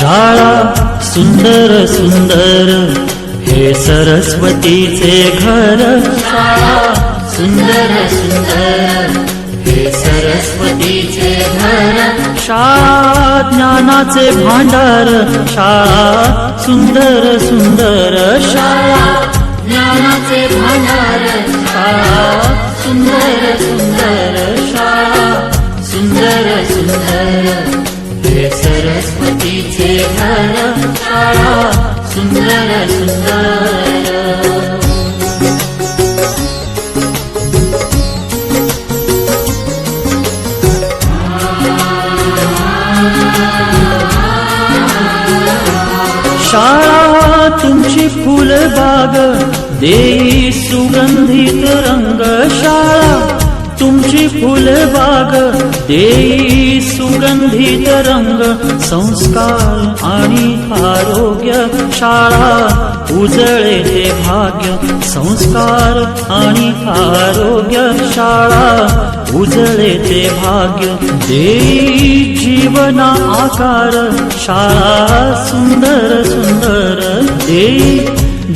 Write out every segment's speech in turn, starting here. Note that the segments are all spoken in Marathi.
शाळा सुंदर सुंदर हे सरस्वतीचे घर। शाळा सुंदर सुंदर हे सरस्वतीचे घर। शाळा ज्ञानाचे भांडार। शाळा सुंदर सुंदर शाळा ज्ञानाचे भांडार। शाळा सुंदर सुंदर शाळा सुंदर सुंदर हे सरस्वतीचे घर। शाळा सुंदर सुंदर। शाळा तुमची फुलबाग देई सुगंधित रंग। शाळा तुमची फुलबाग देई सुगंधित रंग। संस्कार आणि आरोग्य शाळा उजळे ते भाग्य। संस्कार आणि आरोग्य शाळा उजळे ते भाग्य। देई जीवना आकार शाळा सुंदर सुंदर देई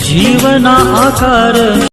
जीवना आकार।